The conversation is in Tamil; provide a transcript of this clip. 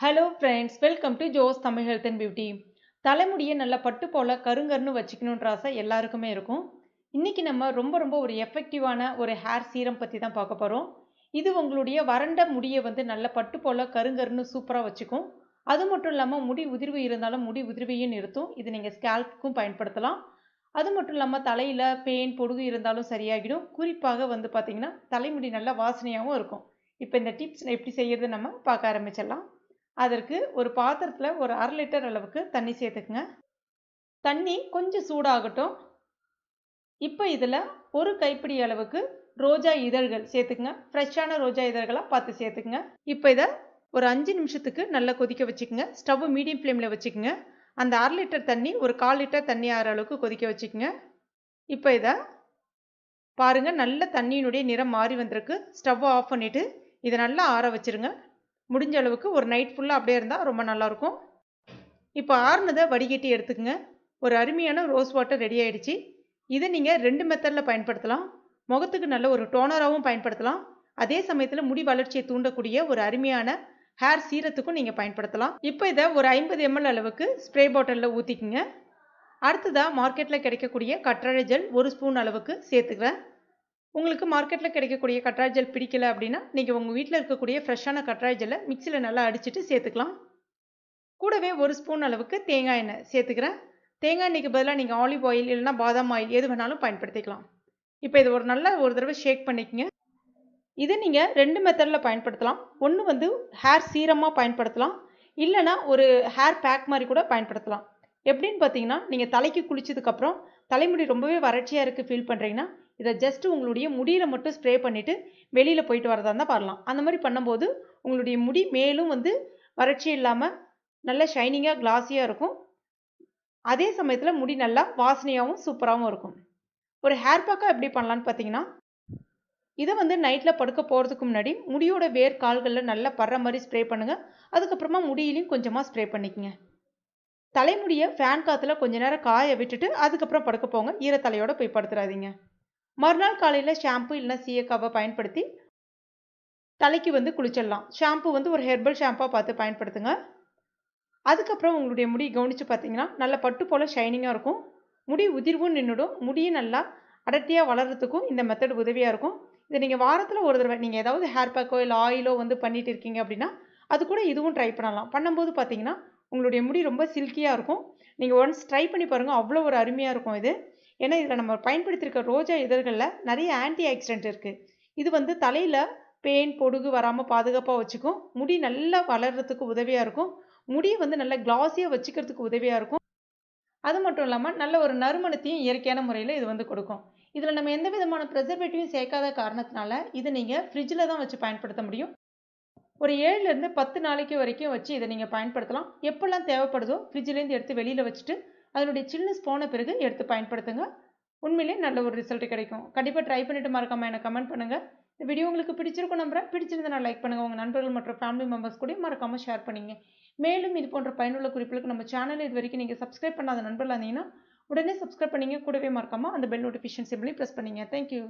Hello friends, welcome to Jos Tamil health and beauty. தலைமுடியை நல்லா பட்டு போல் கருங்கருன்னு வச்சுக்கணுன்ற ஆசை எல்லாருக்குமே இருக்கும். இன்றைக்கி நம்ம ரொம்ப ஒரு எஃபெக்டிவான ஒரு ஹேர் சீரம் பற்றி தான் பார்க்க போகிறோம். இது உங்களுடைய வறண்ட முடியை வந்து நல்ல பட்டு போல் கருங்கருன்னு சூப்பராக வச்சுக்கும். அது மட்டும் இல்லாமல் முடி உதிர்வு இருந்தாலும் முடி உதிர்வையும் நிறுத்தும். இது நீங்கள் ஸ்கேல்ப்புக்கும் பயன்படுத்தலாம். அது மட்டும் இல்லாமல் தலையில் பேன் பொடுகு இருந்தாலும் சரியாகிடும். குறிப்பாக வந்து பார்த்திங்கன்னா தலைமுடி நல்லா வாசனையாகவும் இருக்கும். இப்போ இந்த டிப்ஸ் எப்படி செய்கிறது நம்ம பார்க்க ஆரம்பிச்சிடலாம். அதற்கு ஒரு பாத்திரத்தில் ஒரு 1/2 லிட்டர் அளவுக்கு தண்ணி சேர்த்துக்குங்க. தண்ணி கொஞ்சம் சூடாகட்டும். இப்போ இதில் ஒரு கைப்பிடி அளவுக்கு ரோஜா இதழ்கள் சேர்த்துக்குங்க. ஃப்ரெஷ்ஷான ரோஜா இதழ்களாக பார்த்து சேர்த்துக்குங்க. இப்போ இதை ஒரு 5 நிமிஷத்துக்கு நல்லா கொதிக்க வச்சுக்கோங்க. ஸ்டவ் மீடியம் ஃப்ளேமில் வச்சுக்கோங்க. அந்த 1/2 லிட்டர் தண்ணி ஒரு 1/4 லிட்டர் தண்ணி ஆகிற அளவுக்கு கொதிக்க வச்சுக்கோங்க. இப்போ இதை பாருங்கள், நல்ல தண்ணியினுடைய நிறம் மாறி வந்திருக்கு. ஸ்டவ் ஆஃப் பண்ணிவிட்டு இதை நல்லா ஆற வச்சுருங்க. முடிஞ்ச அளவுக்கு ஒரு நைட் ஃபுல்லாக அப்படியே இருந்தால் ரொம்ப நல்லாயிருக்கும். இப்போ ஆறுனதை வடிகட்டி எடுத்துக்கங்க. ஒரு அருமையான ரோஸ் வாட்டர் ரெடி ஆகிடுச்சு. இதை நீங்கள் 2 மெத்தடில் பயன்படுத்தலாம். முகத்துக்கு நல்ல ஒரு டோனராகவும் பயன்படுத்தலாம். அதே சமயத்தில் முடி வளர்ச்சியை தூண்டக்கூடிய ஒரு அருமையான ஹேர் சீரத்துக்கும் நீங்கள் பயன்படுத்தலாம். இப்போ இதை ஒரு 50 ml அளவுக்கு ஸ்ப்ரே பாட்டிலில் ஊற்றிக்குங்க. அடுத்ததாக மார்க்கெட்டில் கிடைக்கக்கூடிய கற்றாழை ஜெல் 1 ஸ்பூன் அளவுக்கு சேர்த்துக்கிறேன். உங்களுக்கு மார்க்கெட்டில் கிடைக்கக்கூடிய கற்றாழை ஜெல் பிடிக்கல அப்படின்னா நீங்கள் உங்கள் வீட்டில் இருக்கக்கூடிய ஃப்ரெஷ்ஷான கற்றாழை ஜெல்லை மிக்சியில் நல்லா அடிச்சுட்டு சேர்த்துக்கலாம். கூடவே 1 ஸ்பூன் அளவுக்கு தேங்காய் எண்ணெய் சேர்த்துக்கிறேன். தேங்காய் எண்ணெய்க்கு பதிலாக நீங்கள் ஆலிவ் ஆயில் இல்லைனா பாதாம் ஆயில் எது வேணாலும் பயன்படுத்திக்கலாம். இப்போ இது ஒரு தடவை ஷேக் பண்ணிக்கங்க. இதை நீங்கள் 2 மெத்தடில் பயன்படுத்தலாம். ஒன்று வந்து ஹேர் சீரமாக பயன்படுத்தலாம், இல்லைனா ஒரு ஹேர் பேக் மாதிரி கூட பயன்படுத்தலாம். எப்படின்னு பார்த்தீங்கன்னா, நீங்கள் தலைக்கு குளிச்சதுக்கப்புறம் தலைமுடி ரொம்பவே வறட்சியாக இருக்குது ஃபீல் பண்ணுறீங்கன்னா, இதை ஜஸ்ட் உங்களுடைய முடியில் மட்டும் ஸ்ப்ரே பண்ணிவிட்டு வெளியில் போயிட்டு வரதா இருந்தால் வரலாம். அந்த மாதிரி பண்ணும்போது உங்களுடைய முடி மேலும் வந்து வறட்சி இல்லாமல் நல்ல ஷைனிங்காக கிளாஸியாக இருக்கும். அதே சமயத்தில் முடி நல்லா வாசனையாகவும் சூப்பராகவும் இருக்கும். ஒரு ஹேர் பேக்காக எப்படி பண்ணலான்னு பார்த்தீங்கன்னா, இதை வந்து நைட்டில் படுக்க போகிறதுக்கு முன்னாடி முடியோட வேர் கால்களில் நல்லா படுற மாதிரி ஸ்ப்ரே பண்ணுங்கள். அதுக்கப்புறமா முடியிலையும் கொஞ்சமாக ஸ்ப்ரே பண்ணிக்கங்க. தலைமுடியை ஃபேன் காற்றுல கொஞ்ச நேரம் காய விட்டுட்டு அதுக்கப்புறம் படுக்க போங்க. ஈரத்தலையோடு போய் படுத்துறாதீங்க. மறுநாள் காலையில் ஷாம்பு இல்லைனா சீயக்காவை பயன்படுத்தி தலைக்கு வந்து குளிச்சிடலாம். ஷாம்பு வந்து ஒரு ஹெர்பல் ஷாம்பாக பார்த்து பயன்படுத்துங்க. அதுக்கப்புறம் உங்களுடைய முடி கவனித்து பார்த்தீங்கன்னா நல்ல பட்டு போல் ஷைனிங்காக இருக்கும். முடி உதிர்வும் நின்றுடும். முடியும் நல்லா அடர்த்தியாக வளர்கிறதுக்கும் இந்த மெத்தட் உதவியாக இருக்கும். இதை நீங்கள் வாரத்தில் ஒரு தடவை நீங்கள் ஏதாவது ஹேர் பேக்கோ இல்லை ஆயிலோ வந்து பண்ணிட்டு இருக்கீங்க அப்படின்னா அது கூட இதுவும் ட்ரை பண்ணலாம். பண்ணும்போது பார்த்தீங்கன்னா உங்களுடைய முடி ரொம்ப சில்கியாக இருக்கும். நீங்கள் ஒன்ஸ் ட்ரை பண்ணி பாருங்கள், அவ்வளோ ஒரு அருமையாக இருக்கும் இது. ஏன்னா இதில் நம்ம பயன்படுத்தியிருக்க ரோஜா இதழ்களில் நிறைய ஆன்டி ஆக்சிடென்ட் இருக்குது. இது வந்து தலையில் பேன் பொடுகு வராமல் பாதுகாப்பாக வச்சுக்கும். முடி நல்லா வளர்கிறதுக்கு உதவியாக இருக்கும். முடியை வந்து நல்லா கிளாஸியாக வச்சுக்கிறதுக்கு உதவியாக இருக்கும். அது மட்டும் இல்லாமல் நல்ல ஒரு நறுமணத்தையும் இயற்கையான முறையில் இது வந்து கொடுக்கும். இதில் நம்ம எந்த விதமான ப்ரிசர்வேட்டிவும் சேர்க்காத காரணத்தினால இதை நீங்கள் ஃப்ரிட்ஜில் தான் வச்சு பயன்படுத்த முடியும். ஒரு 7லேருந்து 10 நாளைக்கு வரைக்கும் வச்சு இதை நீங்கள் பயன்படுத்தலாம். எப்போல்லாம் தேவைப்படுதோ ஃப்ரிட்ஜிலேருந்து எடுத்து வெளியில் வச்சுட்டு அதனுடைய சில்னஸ் போன பிறகு எடுத்து பயன்படுத்துங்க. உண்மையிலே நல்ல ஒரு ரிசல்ட் கிடைக்கும். கண்டிப்பாக ட்ரை பண்ணிவிட்டு மறக்காமல் எனக்கு கமெண்ட் பண்ணுங்கள். இந்த வீடியோ உங்களுக்கு பிடிச்சிருக்கும் நம்புறேன். பிடிச்சிருந்தா நான் லைக் பண்ணுங்கள். உங்கள் நண்பர்கள் மற்றும் ஃபேமிலி மெம்பர்ஸ் கூட மறக்காமல் ஷேர் பண்ணிங்க. மேலும் இது போன்ற பயனுள்ள குறிப்புகளுக்கு நம்ம சேனல் இது வரைக்கும் நீங்கள் சப்ஸ்கிரைப் பண்ணாத நண்பர்களாக இருந்தீங்கன்னா உடனே சப்ஸ்கிரைப் பண்ணிங்க. கூடவே மறக்காமல் அந்த பெல் நோட்டிஃபிகேஷன் சிம்பிளையும் ப்ரெஸ் பண்ணிங்க. தேங்க்யூ.